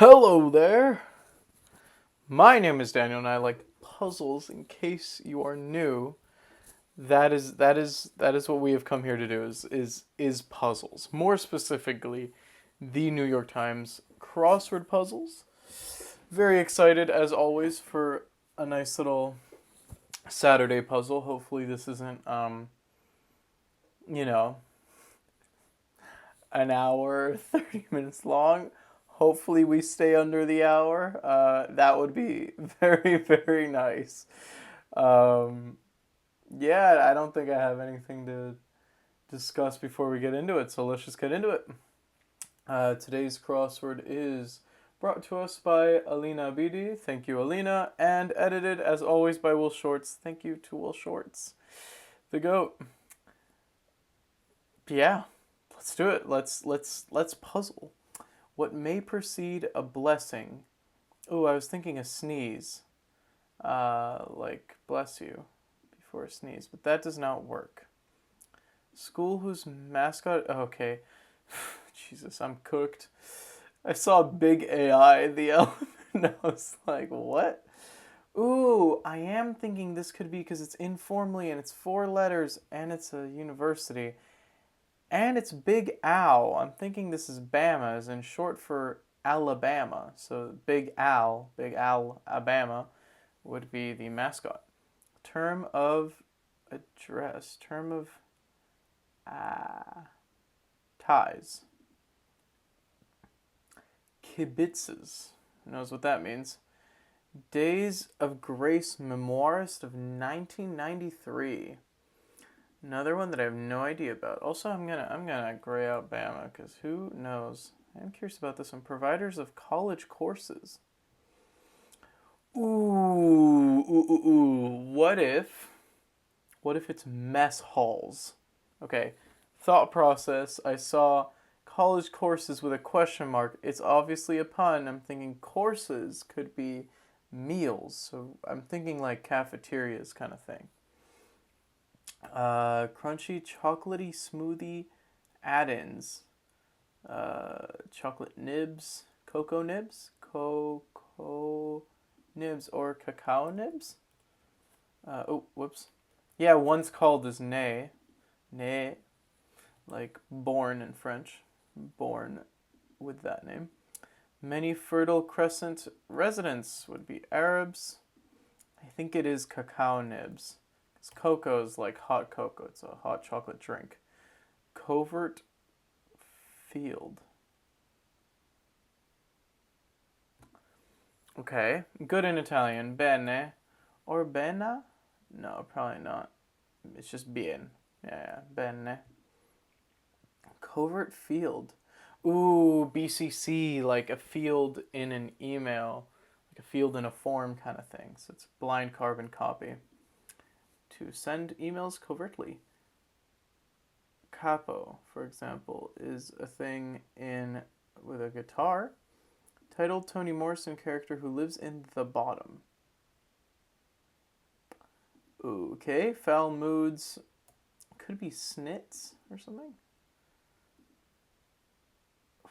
Hello there. My name is Daniel and I like puzzles. In case you are new, that is what we have come here to do is puzzles. More specifically, the New York Times crossword puzzles. Very excited as always for a nice little Saturday puzzle. Hopefully this isn't you know, an hour, 30 minutes long. Hopefully, we stay under the hour. That would be very, very nice. Um, yeah, I don't think I have anything to discuss before we get into it, so let's just get into it. Today's crossword is brought to us by Alina Abidi. Thank you, Alina. And edited, as always, by Will Shorts. Thank you to Will Shorts, the GOAT. Yeah, let's do it. Let's puzzle. What may precede a blessing? Oh, I was thinking a sneeze. Like bless you before a sneeze, but that does not work. School whose mascot. Okay, Jesus, I'm cooked. I saw Big AI, the elephant. And I was like, what? Ooh, I am thinking this could be because it's informally and it's 4 letters and it's a university. And it's Big Al. I'm thinking this is Bama, as in short for Alabama. So Big Al, Alabama, would be the mascot. Term of address. Term of ties. Kibitzes. Who knows what that means? Days of Grace Memoirist of 1993. Another one that I have no idea about. Also, I'm gonna gray out Bama because who knows? I'm curious about this one. Providers of college courses. Ooh. What if it's mess halls? Okay. Thought process. I saw college courses with a question mark. It's obviously a pun. I'm thinking courses could be meals. So I'm thinking like cafeterias kind of thing. Crunchy chocolatey smoothie add-ins. Chocolate nibs, cocoa nibs, cocoa nibs, or cacao nibs. Oh, whoops. Yeah, one's called as ne, like born in French, born with that name. Many Fertile Crescent residents would be Arabs. I think it is cacao nibs. Because cocoa is like hot cocoa. It's a hot chocolate drink. Covert field. Okay. Good in Italian. Bene. Or bena? No, probably not. It's just bien. Yeah. Bene. Covert field. Ooh, BCC, like a field in an email. Like a field in a form kind of thing. So it's blind carbon copy. To send emails covertly. Capo, for example, is a thing in with a guitar. Titled Toni Morrison character who lives in the bottom. Okay, foul moods. Could be snits or something.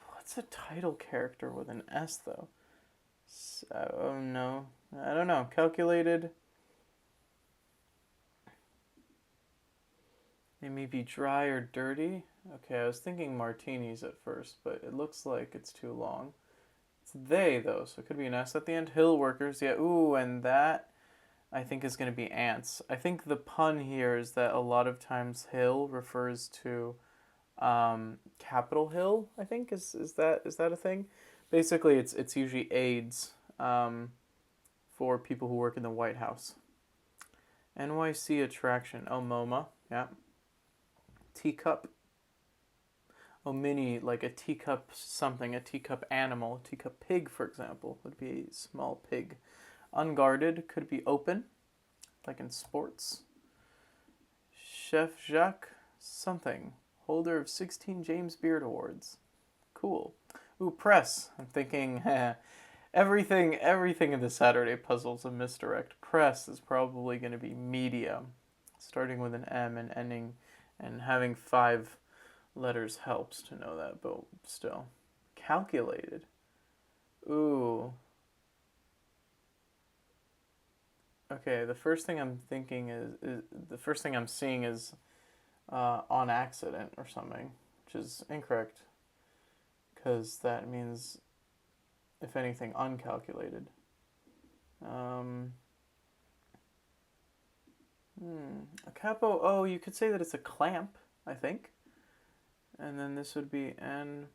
What's a title character with an S though? Oh no, I don't know. Calculated. They may be dry or dirty. Okay, I was thinking martinis at first, but it looks like it's too long. It's they, though, so it could be an S at the end. Hill workers, yeah. Ooh, and that, I think, is going to be ants. I think the pun here is that a lot of times hill refers to Capitol Hill, I think. Is that a thing? Basically, it's usually aides for people who work in the White House. NYC attraction. Oh, MoMA, yeah. Teacup. Oh, mini, like a teacup something, a teacup animal. A teacup pig, for example, would be a small pig. Unguarded could be open, like in sports. Chef Jacques something. Holder of 16 James Beard Awards. Cool. Ooh, press. I'm thinking everything in the Saturday puzzle's a misdirect. Press is probably going to be media, starting with an M and ending and having 5 letters helps to know that, but still. Calculated. Ooh. Okay, the first thing I'm thinking is the first thing I'm seeing is on accident or something, which is incorrect because that means, if anything, uncalculated. Um, a capo. Oh, you could say that it's a clamp, I think. And then this would be N.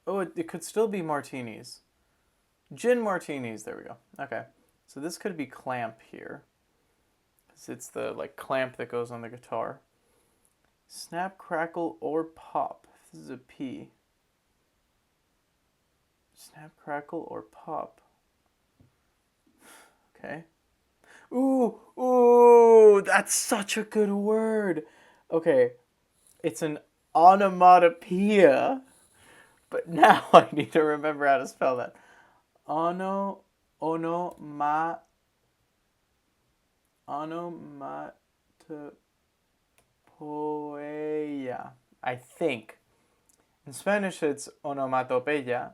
Oh, it could still be martinis. Gin martinis. There we go. Okay. So this could be clamp here. Because it's the like clamp that goes on the guitar. Snap, crackle, or pop. This is a P. Snap, crackle, or pop. Okay. Ooh, ooh, that's such a good word. Okay, it's an onomatopoeia, but now I need to remember how to spell that. Ono, onoma, onomatopoeia. I think. In Spanish, it's onomatopeya,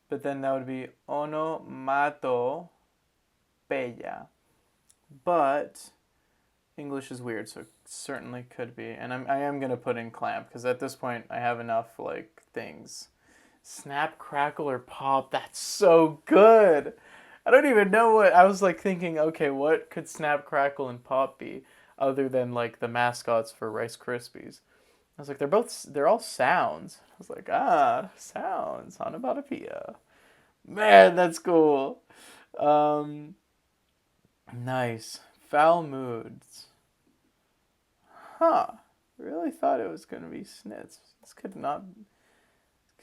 but then that would be onomatopeya. But English is weird, so it certainly could be. And I am going to put in clamp, because at this point I have enough, like, things. Snap, crackle, or pop. That's so good. I don't even know what... I was, like, thinking, okay, what could snap, crackle, and pop be other than, like, the mascots for Rice Krispies? I was like, they're all sounds. I was like, sounds. Onomatopoeia. Man, that's cool. Um, nice. Foul moods. Huh. Really thought it was going to be snits. This could not...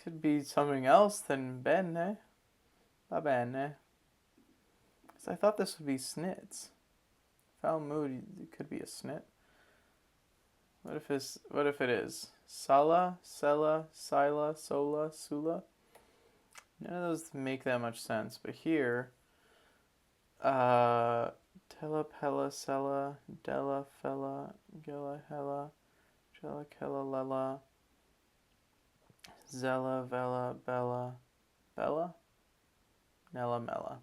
Could be something else than bene. Va bene. Because I thought this would be snits. Foul mood, it could be a snit. What if it is? Sala, sella, sila, sola, sula? None of those make that much sense. But here... Tela, pella, sella, della, fella, gella, hella, jella, kella, lela, zella, vella, bella, bella? Nella, mella.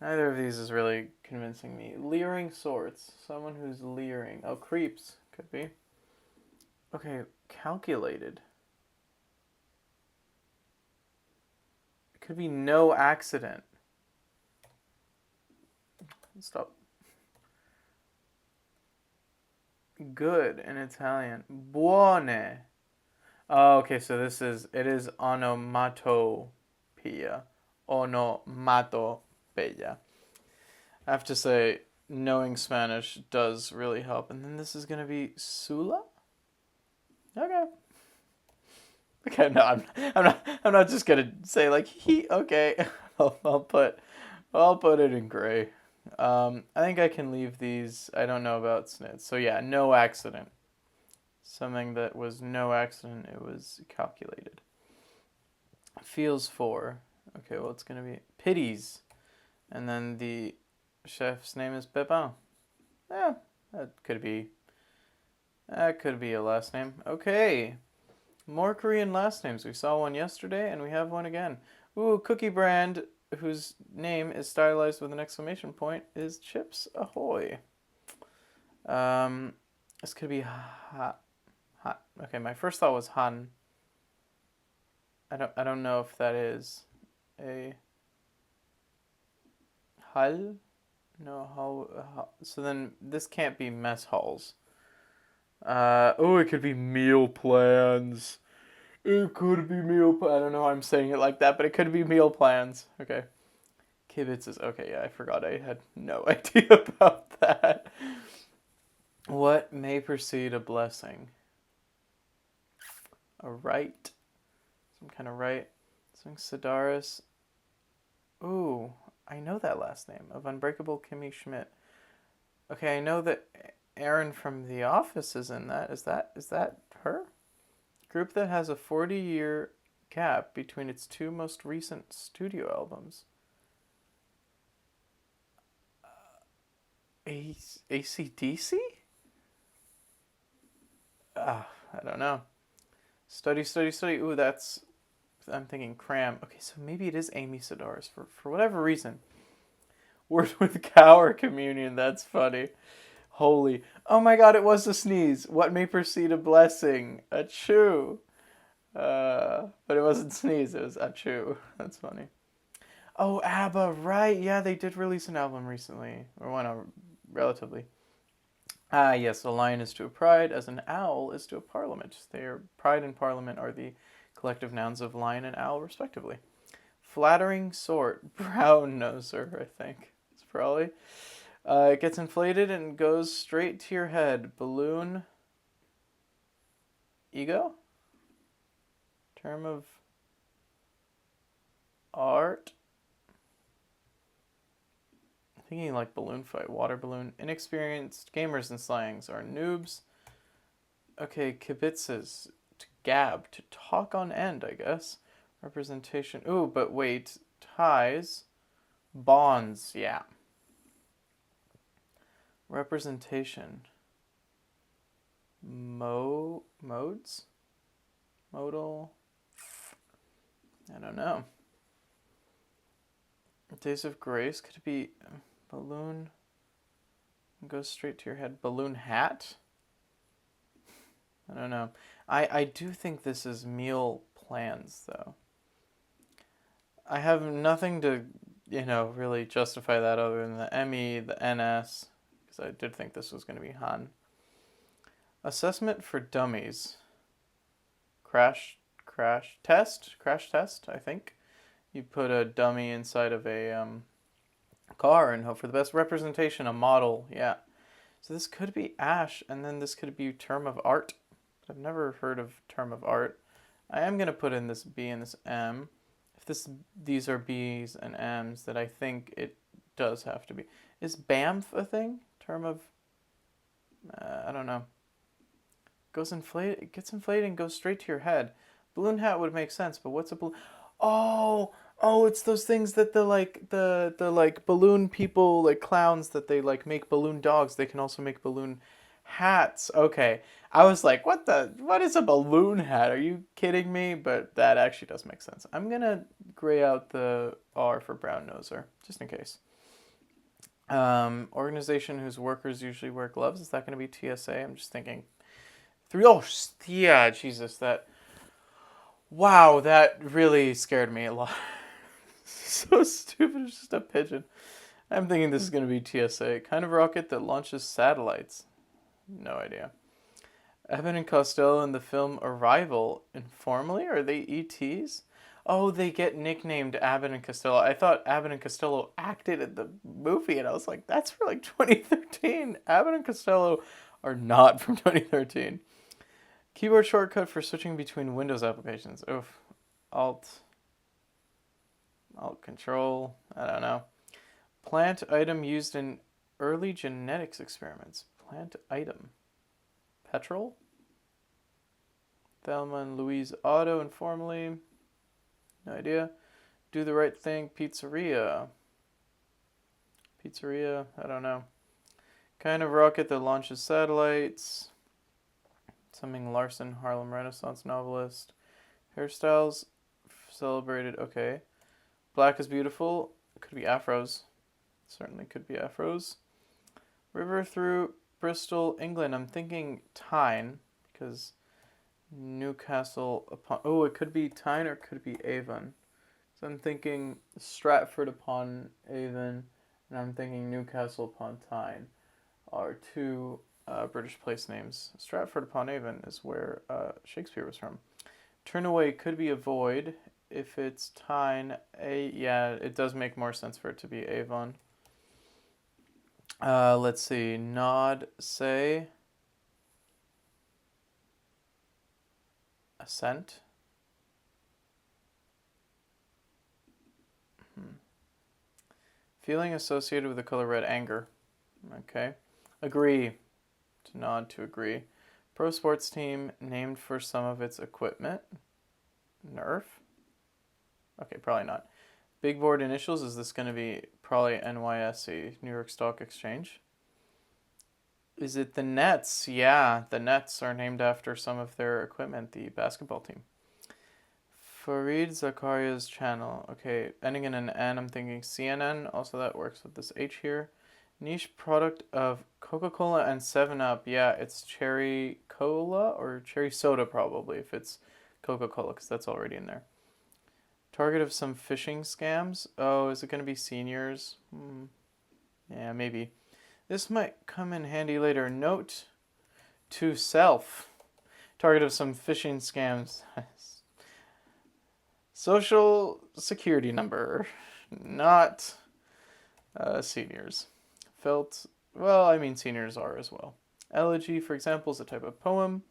Neither of these is really convincing me. Leering sorts. Someone who's leering. Oh, creeps. Could be. Okay, calculated. It could be no accident. Stop. Good in Italian. Buone. Oh, okay, so it is onomatopoeia. Onomatopoeia. I have to say, knowing Spanish does really help. And then this is going to be Sula? Okay. Okay, no, I'm not just gonna say like he. Okay, I'll put it in gray. I think I can leave these. I don't know about snits. So yeah, no accident. Something that was no accident. It was calculated. Feels for. Okay, well it's gonna be pities, and then the chef's name is Pepin. Yeah, that could be. That could be a last name. Okay. More Korean last names. We saw one yesterday, and we have one again. Ooh, cookie brand whose name is stylized with an exclamation point is Chips Ahoy. This could be hot. Hot. Okay, my first thought was Han. I don't know if that is a Hal. No, how? So then this can't be mess halls. It could be meal plans. It could be meal. I don't know why I'm saying it like that, but it could be meal plans. Okay. Kibitzes. Okay, yeah, I forgot. I had no idea about that. What may precede a blessing? A rite. Some kind of rite. Something Sedaris. Ooh, I know that last name. Of Unbreakable Kimmy Schmidt. Okay, I know that Erin from The Office is in that. Is that her? Group that has a 40-year gap between its two most recent studio albums. AC/DC? I don't know. Study. Ooh, that's I'm thinking cram. Okay, so maybe it is Amy Sedaris for whatever reason. Word with cow or communion. That's funny. Holy. Oh my god, it was a sneeze. What may precede a blessing? A chew. But it wasn't sneeze, it was a chew. That's funny. Oh, ABBA, right. Yeah, they did release an album recently. Or one, relatively. Ah, yes, a lion is to a pride, as an owl is to a parliament. Their pride and parliament are the collective nouns of lion and owl, respectively. Flattering sort, brown noser, I think. It's probably. It gets inflated and goes straight to your head. Balloon. Ego? Term of art? I'm thinking like balloon fight, water balloon. Inexperienced gamers and slangs are noobs. Okay, kibitzes. To gab, to talk on end, I guess. Representation. Ooh, but wait. Ties. Bonds, yeah. Representation. Modes? Modal? I don't know. Days of Grace, could it be balloon? Goes straight to your head. Balloon hat? I don't know. I do think this is meal plans, though. I have nothing to, really justify that other than the ME, the NS, because I did think this was going to be Han. Assessment for dummies. Crash test, I think. You put a dummy inside of a car and hope for the best. Representation, a model, yeah. So this could be Ash, and then this could be term of art. I've never heard of term of art. I am going to put in this B and this M. If these are B's and M's, then I think it does have to be. Is BAMF a thing? Term of, I don't know. It gets inflated and goes straight to your head. Balloon hat would make sense, but what's a balloon? Oh, it's those things that the balloon people, like clowns, that they like make balloon dogs. They can also make balloon hats. Okay, I was like, what is a balloon hat? Are you kidding me? But that actually does make sense. I'm gonna gray out the R for brown noser, just in case. Organization whose workers usually wear gloves. Is that going to be TSA? I'm just thinking. Oh, yeah, Jesus, wow, that really scared me a lot. So stupid, it's just a pigeon. I'm thinking this is going to be TSA. Kind of rocket that launches satellites. No idea. Abbott and Costello in the film Arrival. Informally, are they ETs? Oh, they get nicknamed Abbott and Costello. I thought Abbott and Costello acted in the movie, and I was like, that's for like 2013. Abbott and Costello are not from 2013. Keyboard shortcut for switching between Windows applications. Oof. Alt Control. I don't know. Plant item used in early genetics experiments. Plant item. Petrol? Thelma and Louise Auto informally. No idea. Do the right thing. Pizzeria. I don't know. Kind of rocket that launches satellites. Something Larson, Harlem Renaissance novelist. Hairstyles celebrated. Okay. Black is beautiful. Could be afros. Certainly could be afros. River through Bristol, England. I'm thinking Tyne because Newcastle upon. Oh, it could be Tyne or it could be Avon. So I'm thinking Stratford upon Avon, and I'm thinking Newcastle upon Tyne are two British place names. Stratford upon Avon is where Shakespeare was from. Turn away could be avoid. If it's Tyne, yeah, it does make more sense for it to be Avon. Let's see. Nod, say. Assent. Feeling associated with the color red, anger. Okay. Agree. To nod to agree. Pro sports team named for some of its equipment. Nerf. Okay, probably not. Big board initials, is this going to be probably NYSE, New York Stock Exchange? Is it the Nets? Yeah, the Nets are named after some of their equipment, the basketball team. Fareed Zakaria's channel. Okay, ending in an N, I'm thinking CNN. Also, that works with this H here. Niche product of Coca-Cola and 7-Up. Yeah, it's cherry cola or cherry soda probably if it's Coca-Cola because that's already in there. Target of some phishing scams. Oh, is it going to be seniors? Yeah, maybe. This might come in handy later. Note to self. Target of some phishing scams. Social security number. Not seniors. Well, I mean, seniors are as well. Elegy, for example, is a type of poem.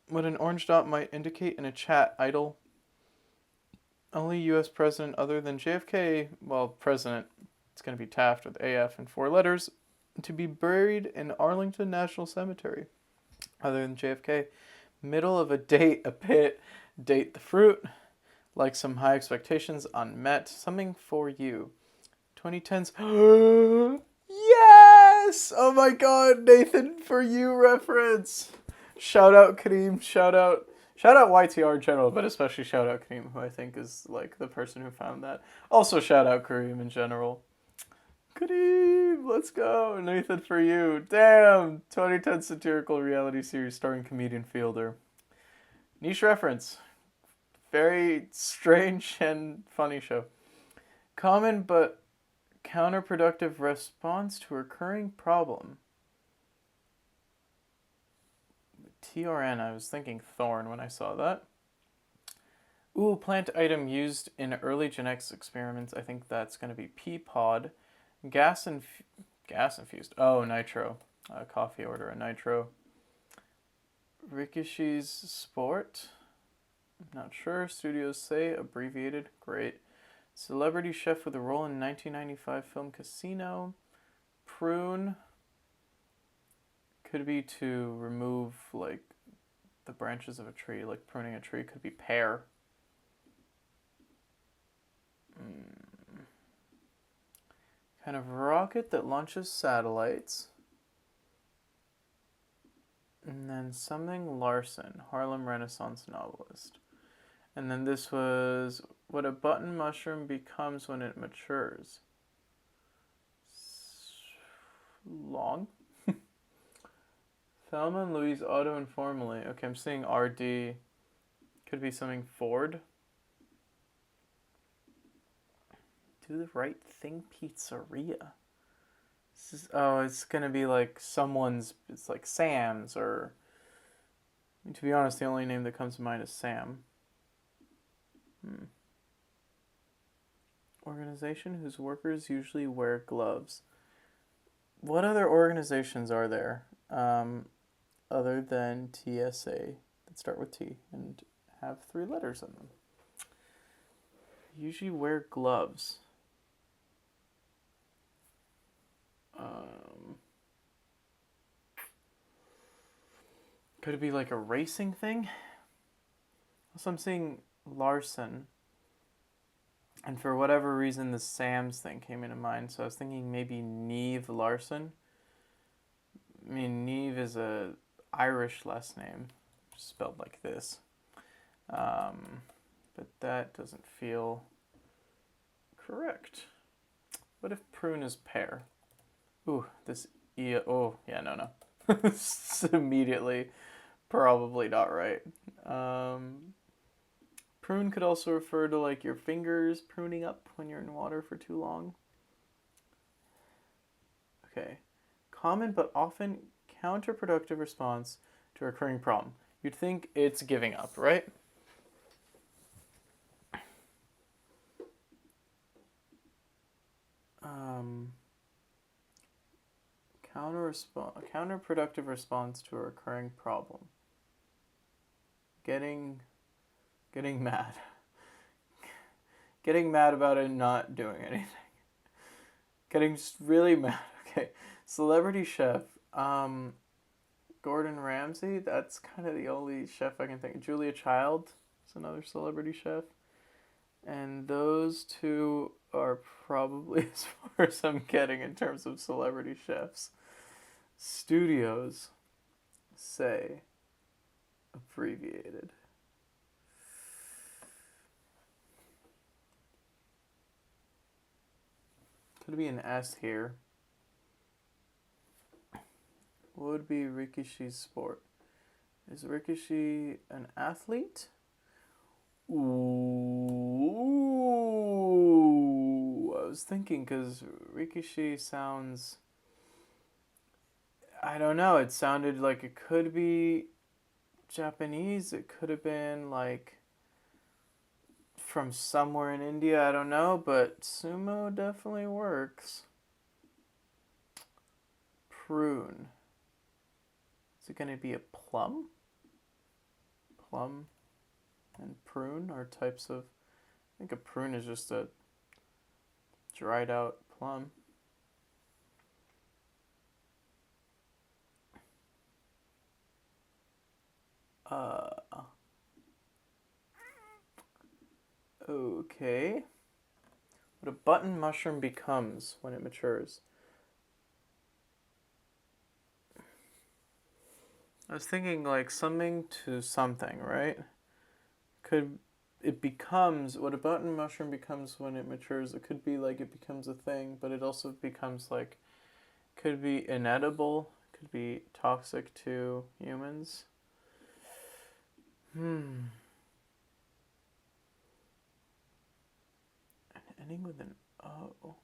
What an orange dot might indicate in a chat idle. Only U.S. president other than JFK, well, president, it's going to be Taft with AF and 4 letters, to be buried in Arlington National Cemetery. Other than JFK, middle of a date, a pit, date the fruit, like some high expectations unmet, something for you. 2010's, yes! Oh my god, Nathan, for you reference. Shout out Kareem, shout out YTR in general, but especially shout out Kareem, who I think is like the person who found that. Also shout out Kareem in general. Kareem, let's go. Nathan, for you. Damn, 2010 satirical reality series starring comedian Fielder. Niche reference. Very strange and funny show. Common but counterproductive response to a recurring problem. TRN, I was thinking thorn when I saw that. Ooh, plant item used in early genetics experiments. I think that's going to be pea pod. Gas infused. Oh, nitro. Coffee order, a nitro. Rikishi's sport. I'm not sure. Studios say abbreviated. Great. Celebrity chef with a role in 1995 film Casino. Prune. Could be to remove like the branches of a tree, like pruning a tree. Could be pear. Kind of rocket that launches satellites. And then something Larson, Harlem Renaissance novelist. And then this was what a button mushroom becomes when it matures. Long. Thelma and Louise auto informally. Okay, I'm seeing RD. Could be something Ford. Do the right thing pizzeria. It's gonna be like someone's. It's like Sam's or. To be honest, the only name that comes to mind is Sam. Organization whose workers usually wear gloves. What other organizations are there other than TSA that start with T and have 3 letters in them? Usually wear gloves. Could it be like a racing thing? Also, I'm seeing Larson. And for whatever reason, the Sam's thing came into mind. So I was thinking maybe Neve Larson. I mean, Neve is a Irish last name, spelled like this. But that doesn't feel correct. What if prune is pear? Ooh, this oh, yeah, no. Immediately, probably not right. Prune could also refer to like your fingers pruning up when you're in water for too long. Okay. Common but often counterproductive response to a recurring problem. You'd think it's giving up, right? Counterproductive response to a recurring problem. Getting mad. Getting mad about it and not doing anything. Getting just really mad. Okay. Celebrity chef. Gordon Ramsay. That's kind of the only chef I can think of. Julia Child is another celebrity chef. And those 2 are probably as far as I'm getting in terms of celebrity chefs. Studios say abbreviated. could be an S here. What would be Rikishi's sport? Is Rikishi an athlete? Ooh, I was thinking because Rikishi sounds. I don't know. It sounded like it could be Japanese. It could have been like from somewhere in India. I don't know, but sumo definitely works. Prune. Is it going to be a plum? Plum and prune are types of. I think a prune is just a dried out plum. Okay. What a button mushroom becomes when it matures. I was thinking like something to something, right? Could it becomes what a button mushroom becomes when it matures? It could be like it becomes a thing, but it also becomes like could be inedible, could be toxic to humans. Ending with an O.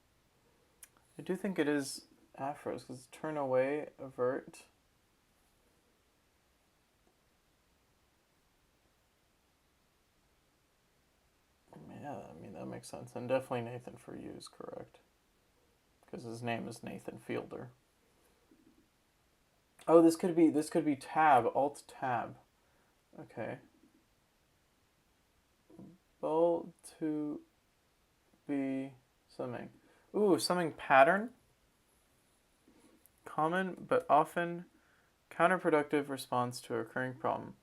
I do think it is afros because turn away, avert. Yeah, I mean that makes sense, and definitely Nathan for you is correct because his name is Nathan Fielder. Oh, this could be tab, alt tab. Okay. Bold to be something. Ooh, something pattern. Common but often counterproductive response to a recurring problem.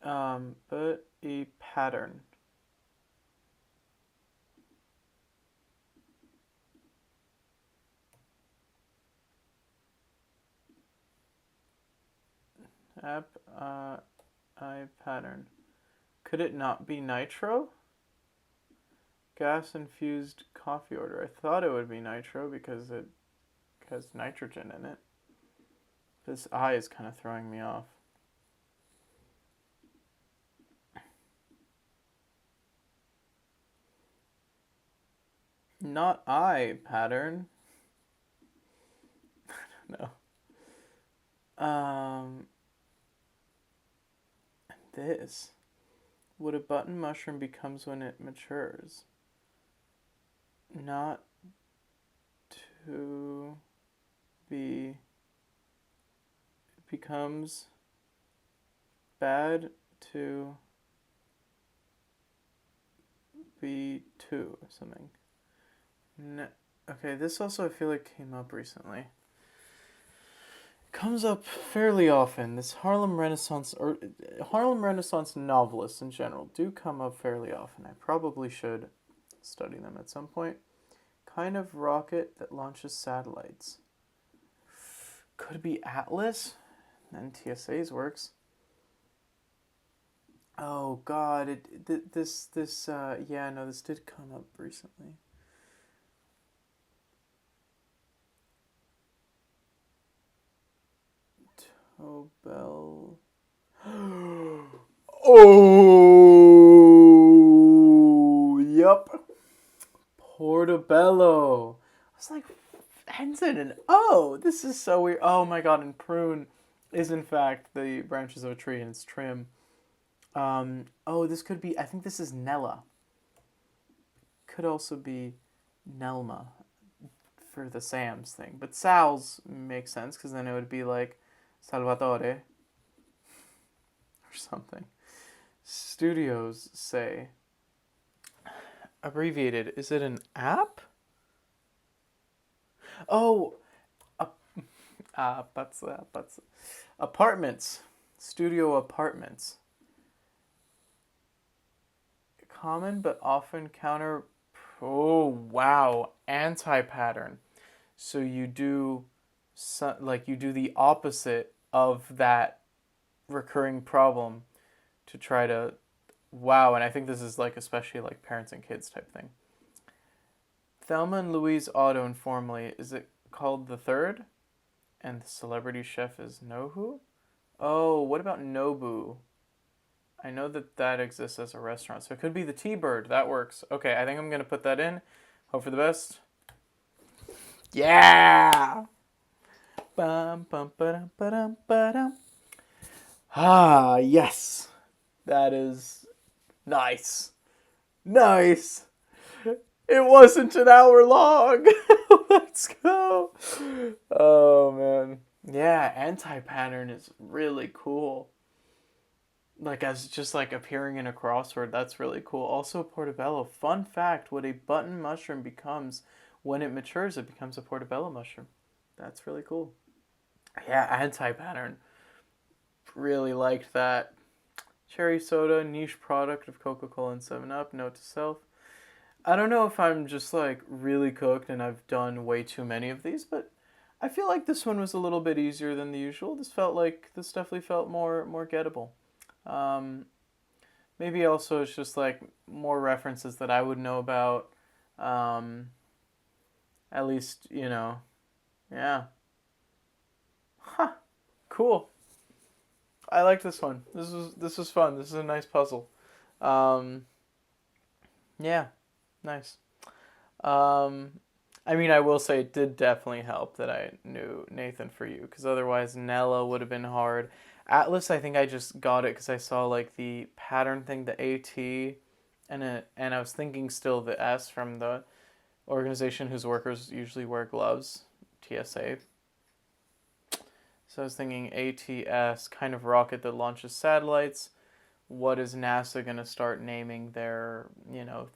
But a pattern. App, I pattern. Could it not be nitro? Gas infused coffee order. I thought it would be nitro because it has nitrogen in it. This I is kind of throwing me off. Not I pattern. No. This. What a button mushroom becomes when it matures. Not to be. It becomes bad to be to something. Okay, this also I feel like came up recently. Comes up fairly often. This Harlem Renaissance or Harlem Renaissance novelists in general do come up fairly often. I probably should study them at some point. Kind of rocket that launches satellites. Could be Atlas. And TSA's works. Oh God! This yeah, no, this did come up recently. Tobel. Oh, yep. Portobello. I was like, ends in an O. This is so weird. Oh my God! And prune is in fact the branches of a tree and its trim. Oh, this could be. I think this is Nella. Could also be Nelma for the Sam's thing, but Sal's makes sense because then it would be like Salvatore or something. Studios say abbreviated. Is it an app? Oh, but apartments, studio apartments. Common but often counter. Oh wow, anti-pattern. So you do, like you do the opposite of that recurring problem to try to. Wow, and I think this is like especially like parents and kids type thing. Thelma and Louise Auto informally. Is it called The Third? And the celebrity chef is Nohu? Oh, what about Nobu? I know that that exists as a restaurant, so it could be the T-Bird. That works. Okay, I think I'm going to put that in. Hope for the best. Yeah! Bum, bum, ba-dum, ba-dum, ba-dum. Ah, yes. That is nice. Nice. It wasn't an hour long. Let's go. Oh, man. Yeah, anti-pattern is really cool. Like, as just like appearing in a crossword, that's really cool. Also, portobello. Fun fact, what a button mushroom becomes when it matures, it becomes a portobello mushroom. That's really cool. Yeah, anti-pattern. Really liked that. Cherry soda, niche product of Coca-Cola and 7-Up. Note to self. I don't know if I'm just like really cooked and I've done way too many of these, but I feel like this one was a little bit easier than the usual. This definitely felt more gettable. Um, Maybe also it's just like more references that I would know about. Um, at least, yeah. Huh. Cool. I like this one. This was fun. This is a nice puzzle. Um, yeah, nice. Um, I mean, I will say it did definitely help that I knew Nathan for you, because otherwise Nella would have been hard. Atlas, I think I just got it because I saw like the pattern thing, the AT, and I was thinking still the S from the organization whose workers usually wear gloves, TSA. So I was thinking ATS, kind of rocket that launches satellites. What is NASA going to start naming their,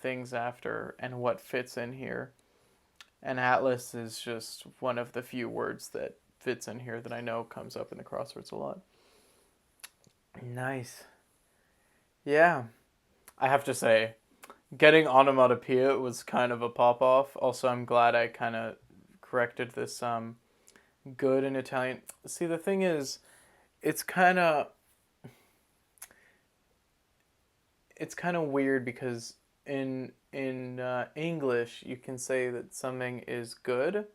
things after, and what fits in here? And Atlas is just one of the few words that fits in here that I know comes up in the crosswords a lot. Nice. Yeah. I have to say, getting onomatopoeia was kind of a pop off. Also, I'm glad I kind of corrected this good in Italian. See, the thing is, it's kind of weird because in English you can say that something is good,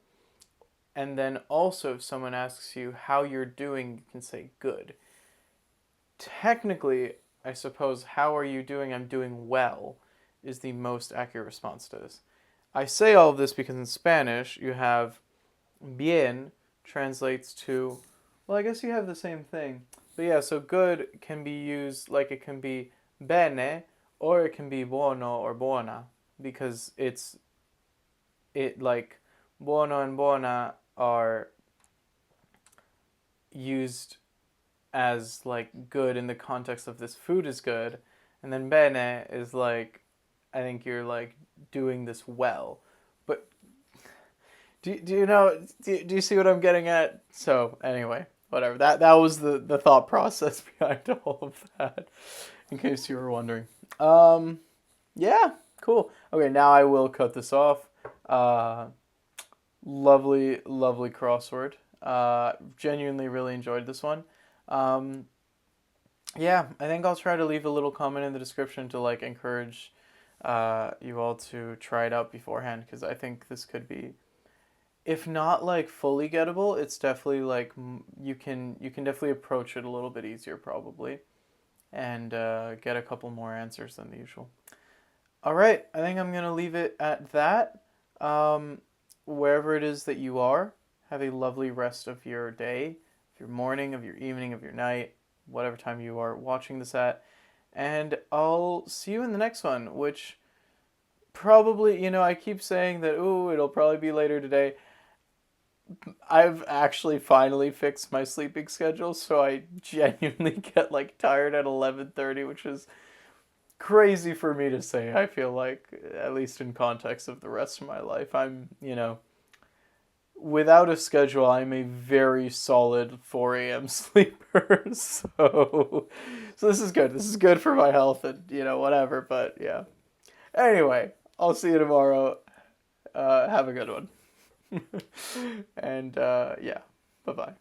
and then also if someone asks you how you're doing, you can say good. Technically, I suppose how are you doing? I'm doing well is the most accurate response to this. I say all of this because in Spanish you have bien translates to, well, I guess you have the same thing. But yeah, so good can be used like it can be bene or it can be buono or buona because it like buono and buona are used as like good in the context of this food is good, and then bene is like I think you're like doing this well. But do you see what I'm getting at? So anyway, whatever. That was the thought process behind all of that, in case you were wondering. Yeah, cool. Okay, now I will cut this off. Lovely, lovely crossword. Genuinely really enjoyed this one. Um, yeah, I think I'll try to leave a little comment in the description to like encourage you all to try it out beforehand, because I think this could be, if not like fully gettable, it's definitely like you can definitely approach it a little bit easier probably, and get a couple more answers than the usual. All right, I think I'm gonna leave it at that. Um, Wherever it is that you are, have a lovely rest of your day, of your morning, of your evening, of your night, whatever time you are watching this at. And I'll see you in the next one, which probably, I keep saying that, ooh, it'll probably be later today. I've actually finally fixed my sleeping schedule, so I genuinely get like tired at 11:30, which is crazy for me to say. I feel like, at least in context of the rest of my life, I'm, without a schedule, I'm a very solid 4 a.m. sleeper. So this is good. This is good for my health and, whatever. But yeah. Anyway, I'll see you tomorrow. Have a good one. And yeah, bye bye.